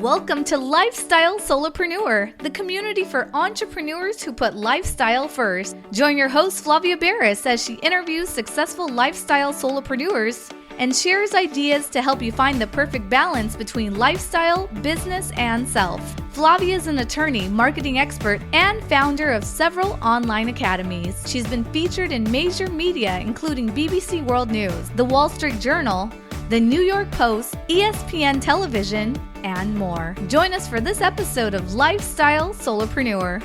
Welcome to Lifestyle Solopreneur, the community for entrepreneurs who put lifestyle first. Join your host, Flavia Barris, as she interviews successful lifestyle solopreneurs and shares ideas to help you find the perfect balance between lifestyle, business, and self. Flavia is an attorney, marketing expert, and founder of several online academies. She's been featured in major media, including BBC World News, The Wall Street Journal, The New York Post, ESPN Television, and more. Join us for this episode of Lifestyle Solopreneur.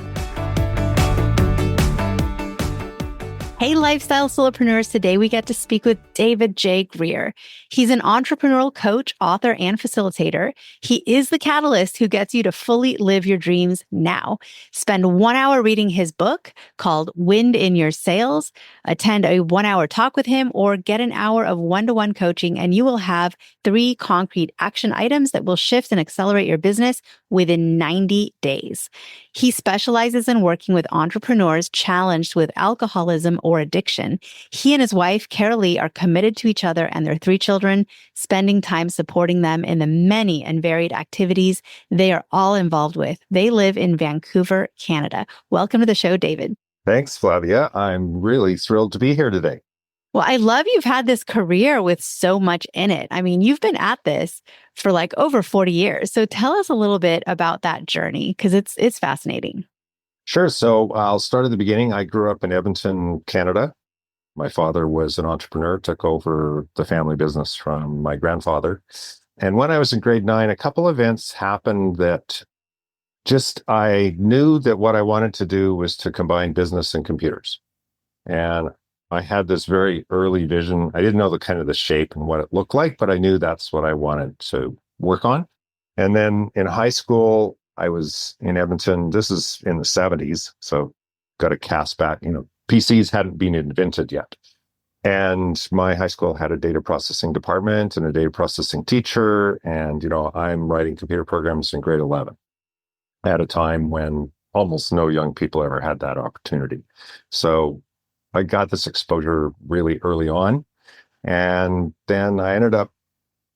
Hey, Lifestyle Solopreneurs. Today we get to speak with David J. Greer. He's an entrepreneurial coach, author, and facilitator. He is the catalyst who gets you to fully live your dreams now. Spend 1 hour reading his book called Wind in Your Sails, attend a 1 hour talk with him, or get an hour of one-to-one coaching, and you will have 3 concrete action items that will shift and accelerate your business within 90 days. He specializes in working with entrepreneurs challenged with alcoholism or addiction. He and his wife, Karalee, are committed to each other and their 3 children, spending time supporting them in the many and varied activities they are all involved with. They live in Vancouver, Canada. Welcome to the show, David. Thanks, Flavia. I'm really thrilled to be here today. Well, I love you've had this career with so much in it. I mean, you've been at this for like over 40 years. So tell us a little bit about that journey, because it's fascinating. Sure. So I'll start at the beginning. I grew up in Edmonton, Canada. My father was an entrepreneur, took over the family business from my grandfather. And when I was in grade 9, a couple events happened that I knew that what I wanted to do was to combine business and computers. And I had this very early vision. I didn't know the shape and what it looked like, but I knew that's what I wanted to work on. And then in high school, I was in Edmonton. This is in the 70s. So got to cast back, PCs hadn't been invented yet. And my high school had a data processing department and a data processing teacher. And, I'm writing computer programs in grade 11 at a time when almost no young people ever had that opportunity. So I got this exposure really early on. And then I ended up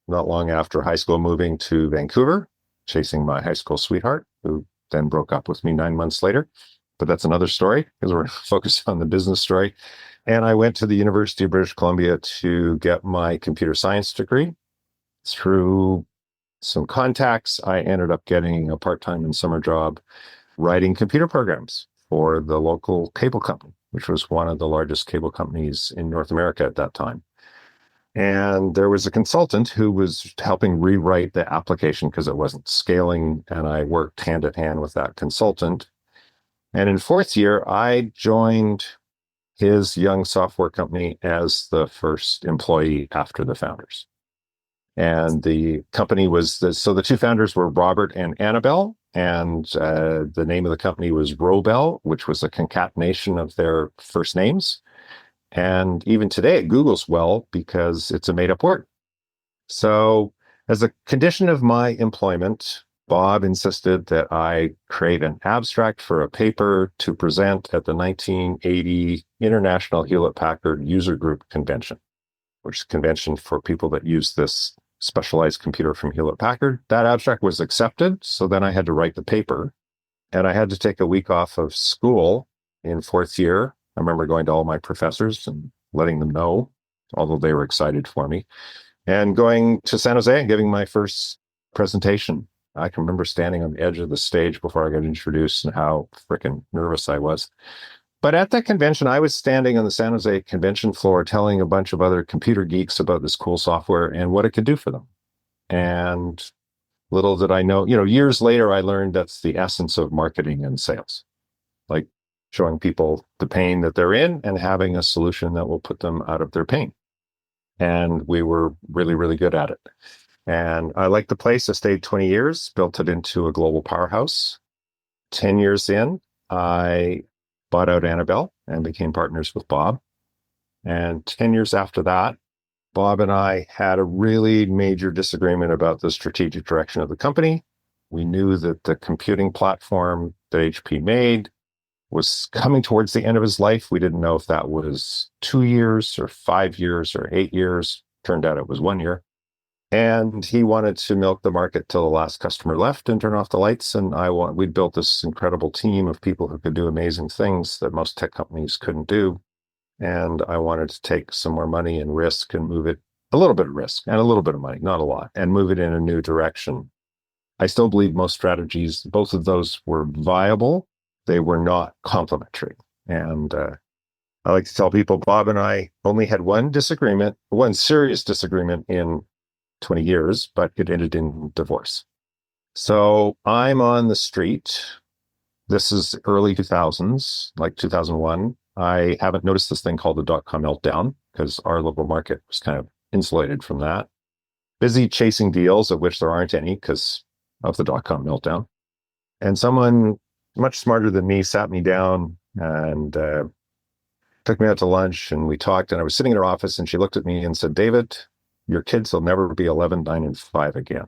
not long after high school moving to Vancouver, chasing my high school sweetheart, who then broke up with me 9 months later. But that's another story because we're focused on the business story. And I went to the University of British Columbia to get my computer science degree. Through some contacts, I ended up getting a part-time and summer job writing computer programs for the local cable company, which was one of the largest cable companies in North America at that time. And there was a consultant who was helping rewrite the application because it wasn't scaling, and I worked hand in hand with that consultant. And in 4th year, I joined his young software company as the first employee after the founders. And the company was, so the 2 founders were Robert and Annabelle, and the name of the company was Robel, which was a concatenation of their first names. And even today it Googles well because it's a made-up word. So as a condition of my employment, Bob insisted that I create an abstract for a paper to present at the 1980 International Hewlett-Packard User Group Convention, which is a convention for people that use this specialized computer from Hewlett-Packard. That abstract was accepted, so then I had to write the paper, and I had to take a week off of school in 4th year. I remember going to all my professors and letting them know, although they were excited for me, and going to San Jose and giving my first presentation. I can remember standing on the edge of the stage before I got introduced and how freaking nervous I was. But at that convention, I was standing on the San Jose convention floor telling a bunch of other computer geeks about this cool software and what it could do for them. And little did I know, years later, I learned that's the essence of marketing and sales, like showing people the pain that they're in and having a solution that will put them out of their pain. And we were really, really good at it. And I liked the place. I stayed 20 years, built it into a global powerhouse. 10 years in, I bought out Annabelle and became partners with Bob. And 10 years after that, Bob and I had a really major disagreement about the strategic direction of the company. We knew that the computing platform that HP made was coming towards the end of his life. We didn't know if that was 2 years or 5 years or 8 years. Turned out it was 1 year. And he wanted to milk the market till the last customer left and turn off the lights. And we'd built this incredible team of people who could do amazing things that most tech companies couldn't do. And I wanted to take some more money and risk and move it, a little bit of risk and a little bit of money, not a lot, and move it in a new direction. I still believe most strategies, both of those were viable. They were not complementary. And I like to tell people, Bob and I only had one serious disagreement in 20 years, but it ended in divorce. So I'm on the street. This is early 2000s, like 2001. I haven't noticed this thing called the dot-com meltdown because our local market was kind of insulated from that. Busy chasing deals, of which there aren't any because of the dot-com meltdown. And someone much smarter than me sat me down and took me out to lunch, and we talked, and I was sitting in her office, and she looked at me and said, David, your kids will never be 11, 9, and 5 again.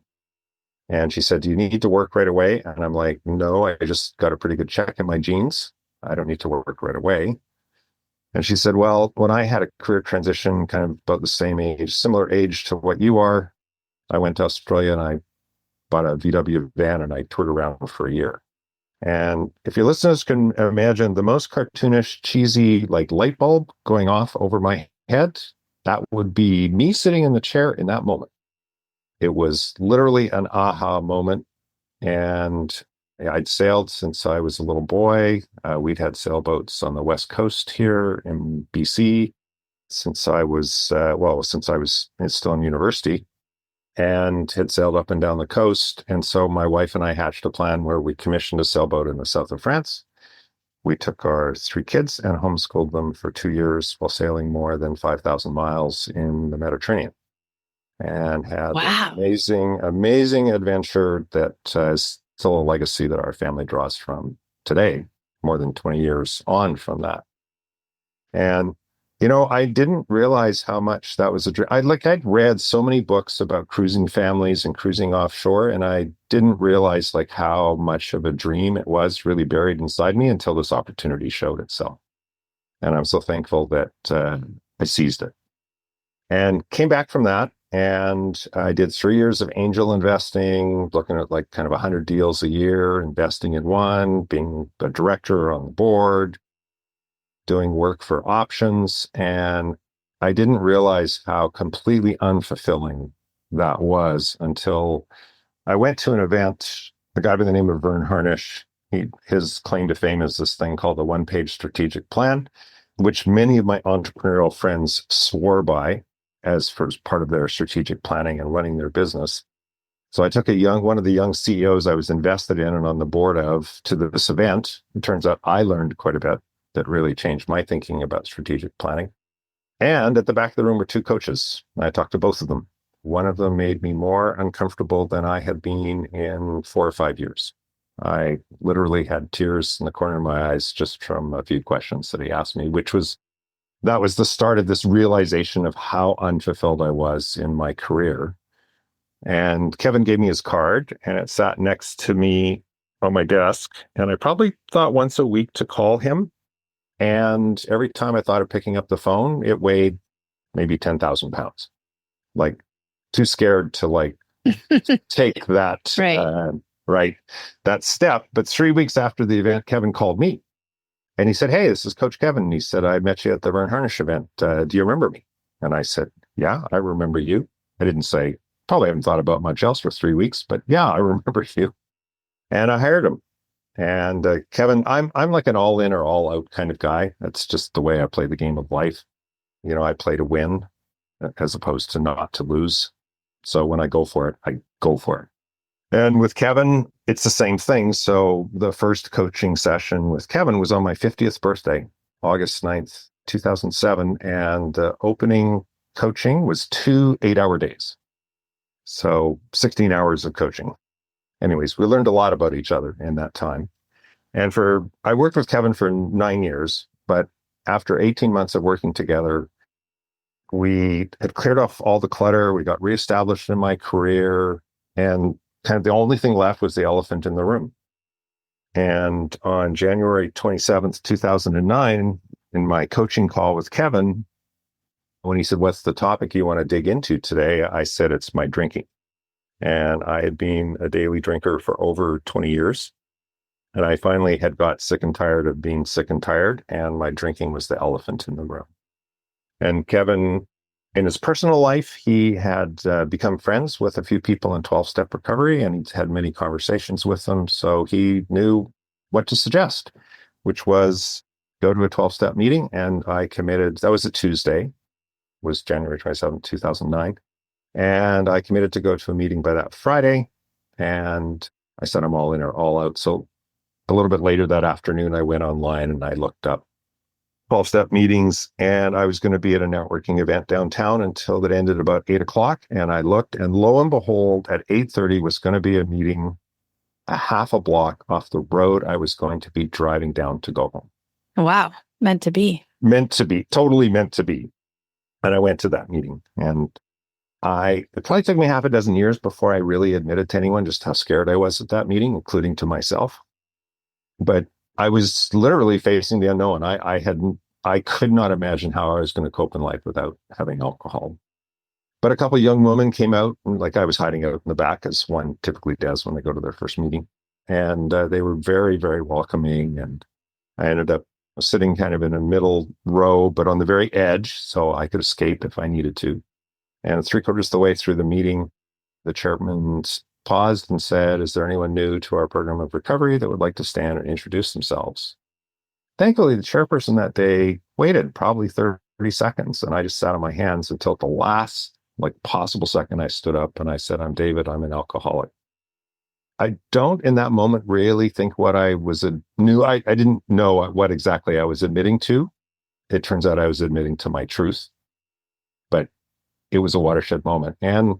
And she said, do you need to work right away? And I'm like, no, I just got a pretty good check in my jeans. I don't need to work right away. And she said, well, when I had a career transition, kind of about the same age, similar age to what you are, I went to Australia and I bought a VW van and I toured around for a year. And if your listeners can imagine the most cartoonish, cheesy, like light bulb going off over my head, that would be me sitting in the chair in that moment. It was literally an aha moment. And I'd sailed since I was a little boy. We'd had sailboats on the West Coast here in BC since I was still in university, and had sailed up and down the coast. And so my wife and I hatched a plan where we commissioned a sailboat in the south of France. We took our 3 kids and homeschooled them for 2 years while sailing more than 5,000 miles in the Mediterranean, and had an amazing adventure that is still a legacy that our family draws from today, more than 20 years on from that. And I didn't realize how much that was a dream. I'd read so many books about cruising families and cruising offshore, and I didn't realize like how much of a dream it was really buried inside me until this opportunity showed itself. And I'm so thankful that I seized it and came back from that. And I did 3 years of angel investing, looking at like kind of 100 deals a year, investing in one, being a director on the board, doing work for options. And I didn't realize how completely unfulfilling that was until I went to an event, a guy by the name of Vern Harnish. His claim to fame is this thing called the one-page strategic plan, which many of my entrepreneurial friends swore by as part of their strategic planning and running their business. So I took one of the young CEOs I was invested in and on the board of to this event. It turns out I learned quite a bit that really changed my thinking about strategic planning. And at the back of the room were 2 coaches. I talked to both of them. One of them made me more uncomfortable than I had been in 4 or 5 years. I literally had tears in the corner of my eyes just from a few questions that he asked me, that was the start of this realization of how unfulfilled I was in my career. And Kevin gave me his card, and it sat next to me on my desk. And I probably thought once a week to call him. And every time I thought of picking up the phone, it weighed maybe 10,000 pounds. Like, too scared to like take that, that step. But 3 weeks after the event, Kevin called me. And he said, hey, this is Coach Kevin. And he said, I met you at the Vern Harnish event. Do you remember me? And I said, yeah, I remember you. I didn't say, probably haven't thought about much else for 3 weeks, but yeah, I remember you. And I hired him. And Kevin, I'm like an all in or all out kind of guy. That's just the way I play the game of life. I play to win as opposed to not to lose. So when I go for it, I go for it. And with Kevin, it's the same thing. So the first coaching session with Kevin was on my 50th birthday, August 9th, 2007. And the opening coaching was 2 8-hour days. So 16 hours of coaching. Anyways, we learned a lot about each other in that time. And I worked with Kevin for 9 years, but after 18 months of working together, we had cleared off all the clutter. We got reestablished in my career, and kind of the only thing left was the elephant in the room. And on January 27th, 2009, in my coaching call with Kevin, When he said, "What's the topic you want to dig into today?" I said, "It's my drinking." And I had been a daily drinker for over 20 years. And I finally had got sick and tired of being sick and tired. And my drinking was the elephant in the room. And Kevin, in his personal life, he had become friends with a few people in 12-step recovery, and he'd had many conversations with them. So he knew what to suggest, which was go to a 12-step meeting. And I committed, that was a Tuesday, was January 27th, 2009. And I committed to go to a meeting by that Friday. And I said, I'm all in or all out. So a little bit later that afternoon, I went online and I looked up 12-step meetings, and I was going to be at a networking event downtown until it ended about 8 o'clock. And I looked, and lo and behold, at 8:30 was going to be a meeting a half a block off the road I was going to be driving down to go home. Wow. Meant to be. Meant to be, totally meant to be. And I went to that meeting, and it probably took me half a dozen years before I really admitted to anyone just how scared I was at that meeting, including to myself. But I was literally facing the unknown. I could not imagine how I was going to cope in life without having alcohol. But a couple of young women came out, and like I was hiding out in the back, as one typically does when they go to their first meeting. And they were very, very welcoming. And I ended up sitting kind of in a middle row, but on the very edge, so I could escape if I needed to. And 3/4 of the way through the meeting, the chairman paused and said, "Is there anyone new to our program of recovery that would like to stand and introduce themselves?" Thankfully, the chairperson that day waited probably 30 seconds, and I just sat on my hands until at the last possible second I stood up and I said, "I'm David, I'm an alcoholic." I don't in that moment really think what I was knew. I didn't know what exactly I was admitting to. It turns out I was admitting to my truth, but it was a watershed moment. And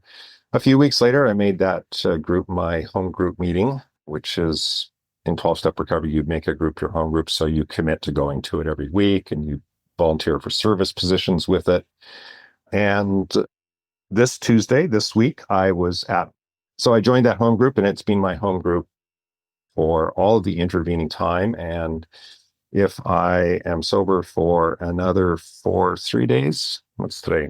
a few weeks later, I made that group my home group meeting, which is in 12-step recovery, you'd make a group your home group. So you commit to going to it every week and you volunteer for service positions with it. And this Tuesday, this week, so I joined that home group, and it's been my home group for all of the intervening time. And if I am sober for another 3 days, what's today?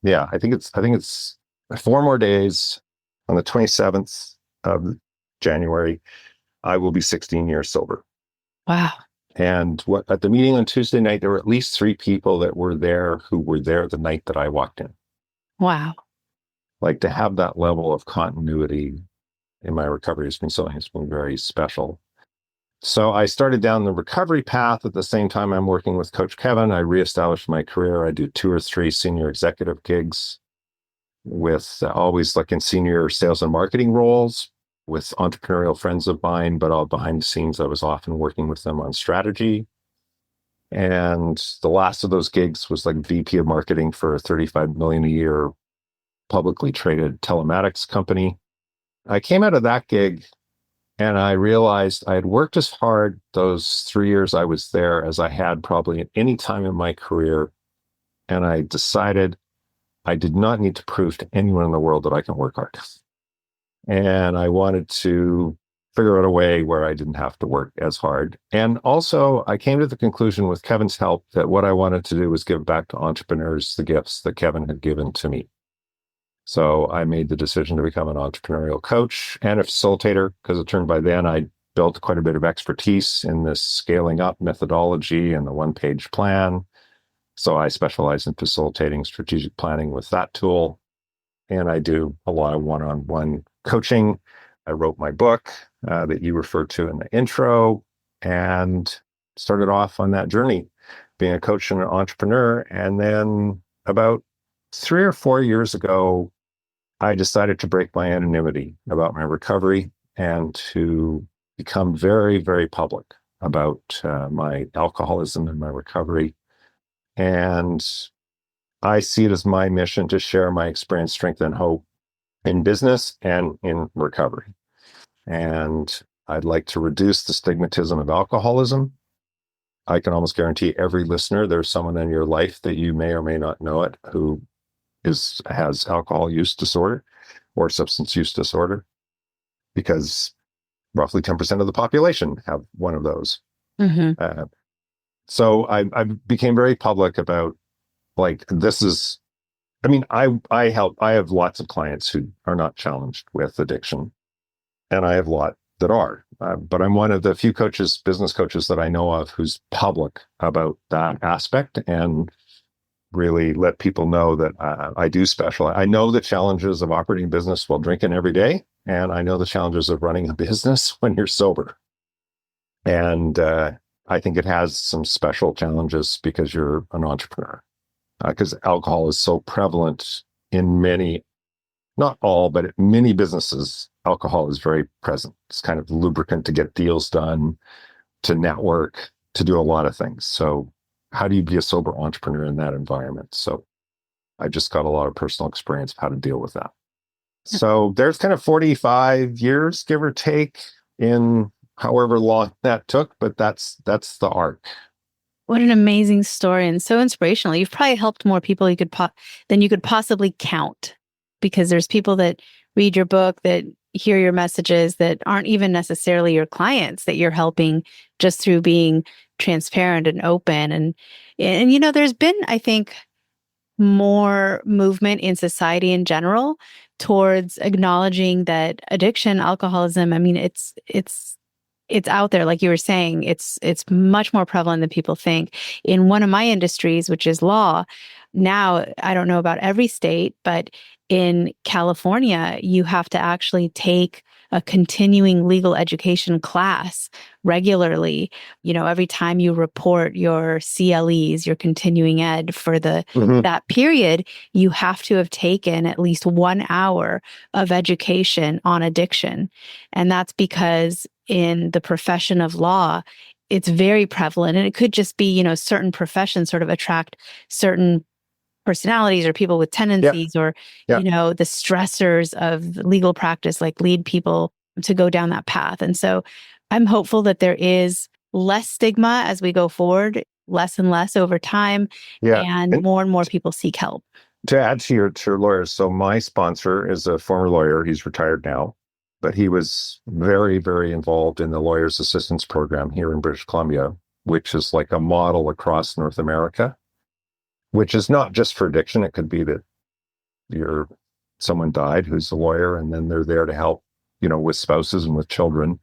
Yeah, I think it's 4 more days. On the 27th of January, I will be 16 years sober. Wow. And at the meeting on Tuesday night, there were at least 3 people that were there who were there the night that I walked in. Wow. Like, to have that level of continuity in my recovery has been something that's been very special. So I started down the recovery path. At the same time, I'm working with Coach Kevin. I reestablished my career. I do 2 or 3 senior executive gigs with always like in senior sales and marketing roles with entrepreneurial friends of mine, but all behind the scenes, I was often working with them on strategy. And the last of those gigs was like VP of marketing for a $35 million a year publicly traded telematics company. I came out of that gig and I realized I had worked as hard those 3 years I was there as I had probably at any time in my career. And I decided I did not need to prove to anyone in the world that I can work hard. And I wanted to figure out a way where I didn't have to work as hard. And also, I came to the conclusion with Kevin's help that what I wanted to do was give back to entrepreneurs the gifts that Kevin had given to me. So I made the decision to become an entrepreneurial coach and a facilitator, because it turned by then I built quite a bit of expertise in this scaling up methodology and the one-page plan. So I specialize in facilitating strategic planning with that tool. And I do a lot of one-on-one coaching. I wrote my book that you referred to in the intro and started off on that journey, being a coach and an entrepreneur. And then about 3 or 4 years ago, I decided to break my anonymity about my recovery and to become very, very public about my alcoholism and my recovery. And I see it as my mission to share my experience, strength, and hope in business and in recovery. And I'd like to reduce the stigmatism of alcoholism. I can almost guarantee every listener, there's someone in your life that you may or may not know it who has alcohol use disorder or substance use disorder, because roughly 10% of the population have one of those. Mm-hmm. So I became very public about, like, this is I mean, I have lots of clients who are not challenged with addiction, and I have a lot that are. But I'm one of the few coaches, business coaches that I know of who's public about that aspect and really let people know that I do specialize. I know the challenges of operating a business while drinking every day, and I know the challenges of running a business when you're sober. And I think it has some special challenges because you're an entrepreneur. Because alcohol is so prevalent in many, not all, but many businesses. Alcohol is very present. It's kind of lubricant to get deals done, to network, to do a lot of things. So how do you be a sober entrepreneur in that environment? So I just got a lot of personal experience of how to deal with that. So there's kind of 45 years, give or take, in however long that took, but that's the arc. What an amazing story and so inspirational. You've probably helped more people than you could possibly count, because there's people that read your book, that hear your messages, that aren't even necessarily your clients, that you're helping just through being transparent and open. And there's been, I think, more movement in society in general towards acknowledging that addiction, alcoholism, I mean, it's out there. Like you were saying, it's much more prevalent than people think. In one of my industries, which is law, now I don't know about every state, but in California, you have to actually take a continuing legal education class regularly. Every time you report your CLEs, your continuing ed for that period, you have to have taken at least 1 hour of education on addiction. And that's because in the profession of law, it's very prevalent. And it could just be, certain professions sort of attract certain personalities or people with tendencies, or, the stressors of legal practice, like lead people to go down that path. And so I'm hopeful that there is less stigma as we go forward, less and less over time, and more people seek help. To add to your lawyers, so my sponsor is a former lawyer. He's retired now, but he was very, very involved in the Lawyers Assistance Program here in British Columbia, which is like a model across North America, which is not just for addiction. It could be that someone died who's a lawyer, and then they're there to help, with spouses and with children.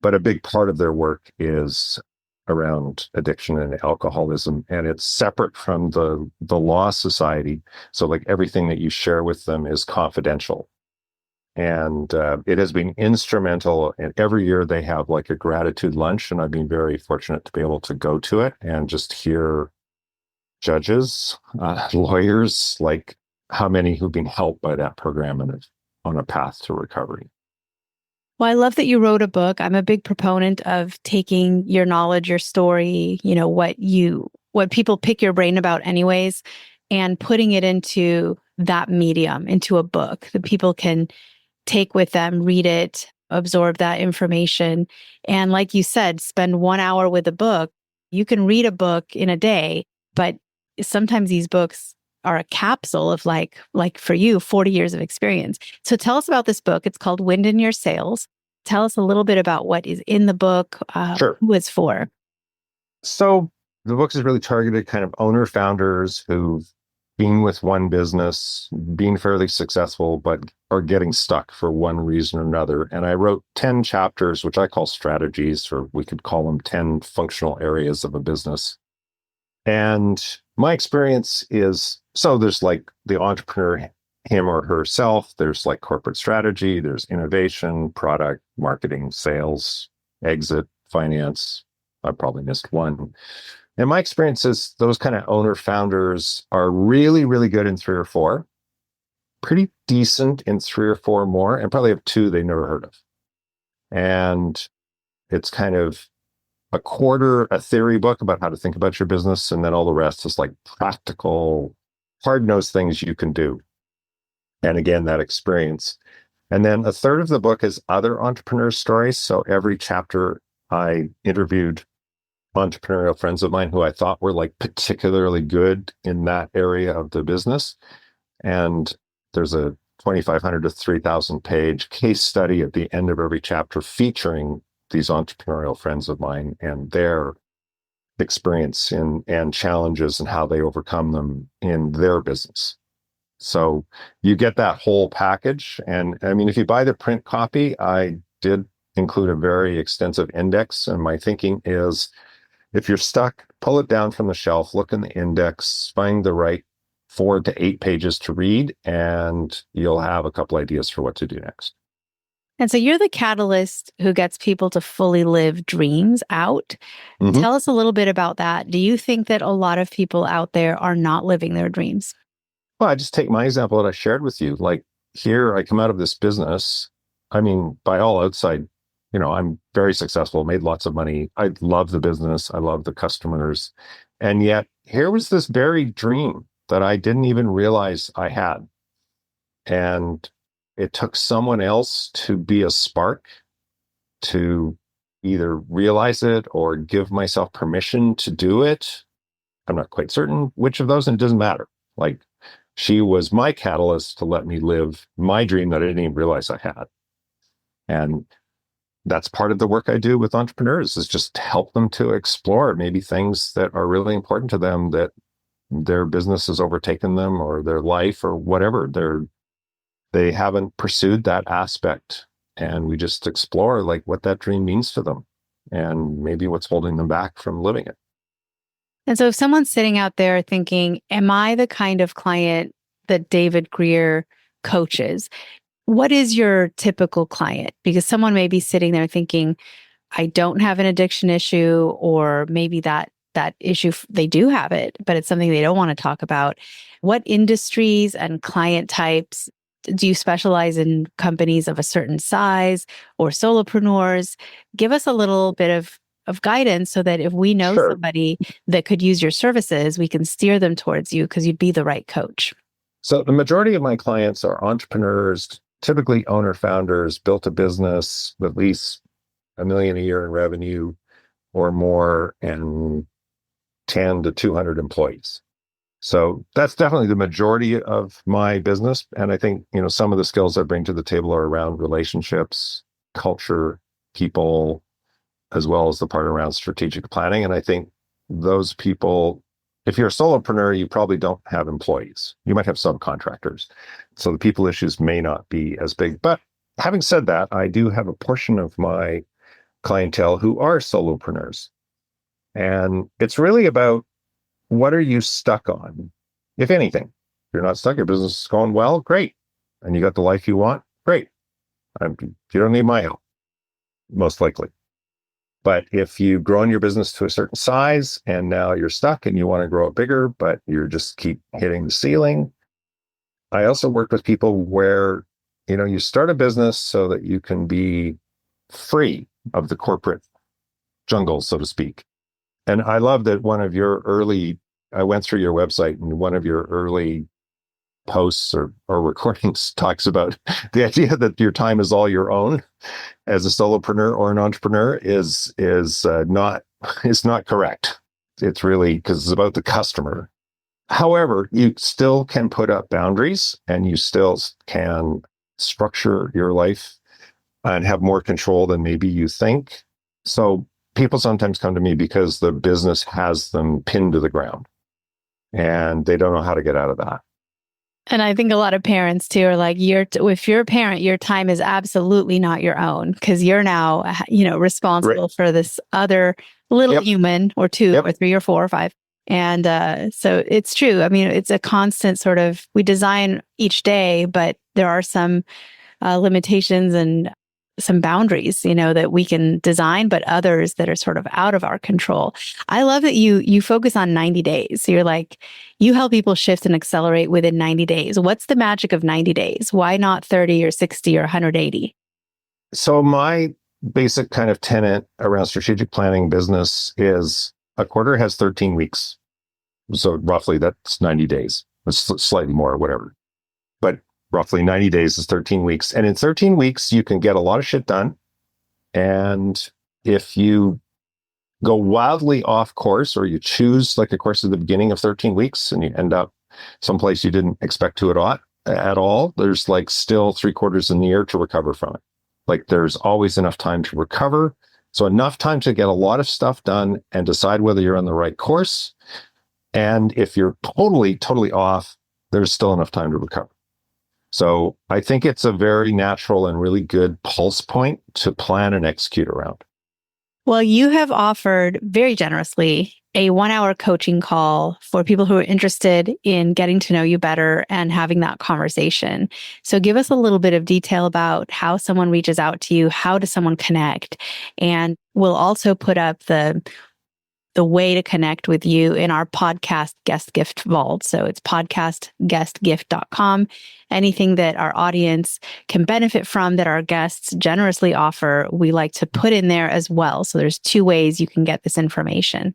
But a big part of their work is around addiction and alcoholism, and it's separate from the law society. So like everything that you share with them is confidential. And it has been instrumental. And every year they have like a gratitude lunch, and I've been very fortunate to be able to go to it and just hear judges, lawyers, like how many who've been helped by that program and on a path to recovery. Well, I love that you wrote a book. I'm a big proponent of taking your knowledge, your story, what people pick your brain about anyways, and putting it into that medium, into a book that people can take with them, read it, absorb that information. And like you said, spend 1 hour with a book. You can read a book in a day, but sometimes these books are a capsule of like for you, 40 years of experience. So tell us about this book. It's called Wind in Your Sails. Tell us a little bit about what is in the book, Sure. Who it's for. So the book is really targeted kind of owner-founders who've been with one business, being fairly successful, but are getting stuck for one reason or another. And I wrote 10 chapters, which I call strategies, or we could call them 10 functional areas of a business. And my experience is, so there's like the entrepreneur, him or herself, there's like corporate strategy, there's innovation, product, marketing, sales, exit, finance. I probably missed one. And my experience is those kind of owner founders are really, really good in 3 or 4, pretty decent in 3 or 4 more, and probably have 2 they never heard of. And it's kind of a quarter a theory book about how to think about your business, and then all the rest is like practical, hard-nosed things you can do. And again, that experience. And then a third of the book is other entrepreneur stories. So every chapter I interviewed entrepreneurial friends of mine who I thought were like particularly good in that area of the business. And there's a 2,500 to 3,000 page case study at the end of every chapter featuring these entrepreneurial friends of mine and their experience and challenges and how they overcome them in their business. So you get that whole package. And I mean, if you buy the print copy, I did include a very extensive index. And my thinking is if you're stuck, pull it down from the shelf, look in the index, find the right 4 to 8 pages to read, and you'll have a couple ideas for what to do next. And so you're the catalyst who gets people to fully live dreams out. Mm-hmm. Tell us a little bit about that. Do you think that a lot of people out there are not living their dreams? Well, I just take my example that I shared with you. Like here, I come out of this business. I mean, by all outside, I'm very successful, made lots of money. I love the business. I love the customers. And yet here was this buried dream that I didn't even realize I had. And it took someone else to be a spark to either realize it or give myself permission to do it. I'm not quite certain which of those, and it doesn't matter. Like, she was my catalyst to let me live my dream that I didn't even realize I had. And that's part of the work I do with entrepreneurs, is just to help them to explore maybe things that are really important to them, that their business has overtaken them, or their life, or whatever. They haven't pursued that aspect. And we just explore like what that dream means to them and maybe what's holding them back from living it. And so if someone's sitting out there thinking, am I the kind of client that David Greer coaches? What is your typical client? Because someone may be sitting there thinking, I don't have an addiction issue, or maybe that issue, they do have it, but it's something they don't want to talk about. What industries and client types do you specialize in? Companies of a certain size or solopreneurs? Give us a little bit of guidance so that if we know Sure. somebody that could use your services, we can steer them towards you because you'd be the right coach. So the majority of my clients are entrepreneurs, typically owner founders, built a business with at least $1 million a year in revenue or more, and 10 to 200 employees. So that's definitely the majority of my business. And I think, some of the skills I bring to the table are around relationships, culture, people, as well as the part around strategic planning. And I think those people, if you're a solopreneur, you probably don't have employees. You might have subcontractors. So the people issues may not be as big. But having said that, I do have a portion of my clientele who are solopreneurs. And it's really about, what are you stuck on? If anything, if you're not stuck, your business is going well, great. And you got the life you want, great. You don't need my help, most likely. But if you've grown your business to a certain size and now you're stuck and you want to grow it bigger, but you just keep hitting the ceiling. I also work with people where, you start a business so that you can be free of the corporate jungle, so to speak. And I love that I went through your website, and one of your early posts or recordings talks about the idea that your time is all your own as a solopreneur or an entrepreneur is not correct. It's really, because it's about the customer. However, you still can put up boundaries, and you still can structure your life and have more control than maybe you think. So people sometimes come to me because the business has them pinned to the ground and they don't know how to get out of that. And I think a lot of parents too are like, if you're a parent, your time is absolutely not your own, because you're now, responsible Right. for this other little Yep. human, or two, Yep. or three, or four, or five. And so it's true. I mean, it's a constant sort of, we design each day, but there are some limitations and some boundaries, that we can design, but others that are sort of out of our control. I love that you focus on 90 days. So you're like, you help people shift and accelerate within 90 days. What's the magic of 90 days? Why not 30 or 60 or 180? So my basic kind of tenet around strategic planning business is a quarter has 13 weeks. So roughly that's 90 days. It's slightly more or whatever. But roughly 90 days is 13 weeks. And in 13 weeks, you can get a lot of shit done. And if you go wildly off course, or you choose like a course at the beginning of 13 weeks and you end up someplace you didn't expect to at all, there's like still 3/4 in the year to recover from it. Like there's always enough time to recover. So enough time to get a lot of stuff done and decide whether you're on the right course. And if you're totally, totally off, there's still enough time to recover. So I think it's a very natural and really good pulse point to plan and execute around. Well, you have offered very generously a 1-hour coaching call for people who are interested in getting to know you better and having that conversation. So give us a little bit of detail about how someone reaches out to you, how does someone connect? And we'll also put up the way to connect with you in our podcast guest gift vault. So it's podcastguestgift.com. Anything that our audience can benefit from that our guests generously offer, we like to put in there as well. So there's 2 ways you can get this information.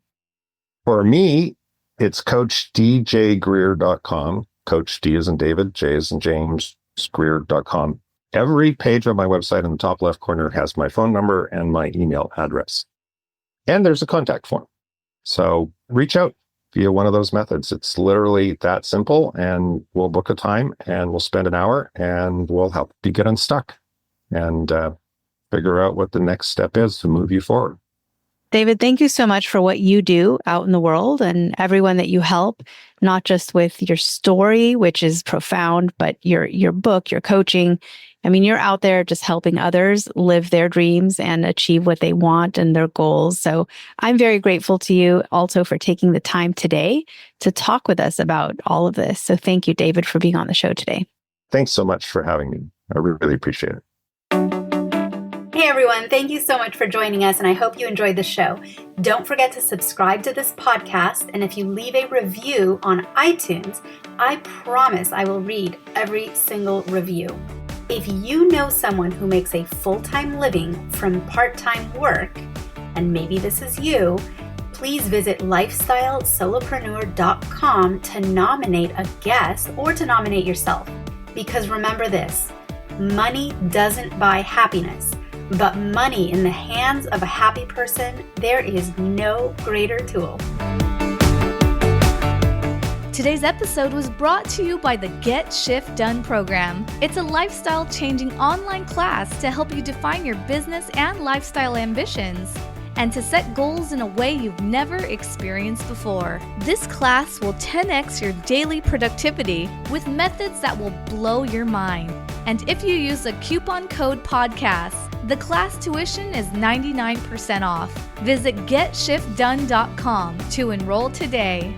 For me, it's coachdjgreer.com. Coach D as in David, J as in James, Greer.com. Every page on my website in the top left corner has my phone number and my email address. And there's a contact form. So reach out via one of those methods. It's literally that simple, and we'll book a time and we'll spend an hour and we'll help you get unstuck and figure out what the next step is to move you forward. David, thank you so much for what you do out in the world and everyone that you help, not just with your story, which is profound, but your book, your coaching. I mean, you're out there just helping others live their dreams and achieve what they want and their goals. So I'm very grateful to you also for taking the time today to talk with us about all of this. So thank you, David, for being on the show today. Thanks so much for having me. I really appreciate it. Hey everyone, thank you so much for joining us, and I hope you enjoyed the show. Don't forget to subscribe to this podcast, and if you leave a review on iTunes, I promise I will read every single review. If you know someone who makes a full-time living from part-time work, and maybe this is you, please visit lifestylesolopreneur.com to nominate a guest or to nominate yourself. Because remember this, money doesn't buy happiness. But money in the hands of a happy person, there is no greater tool. Today's episode was brought to you by the Get Shift Done program. It's a lifestyle-changing online class to help you define your business and lifestyle ambitions and to set goals in a way you've never experienced before. This class will 10x your daily productivity with methods that will blow your mind. And if you use a coupon code podcast, the class tuition is 99% off. Visit GetShiftDone.com to enroll today.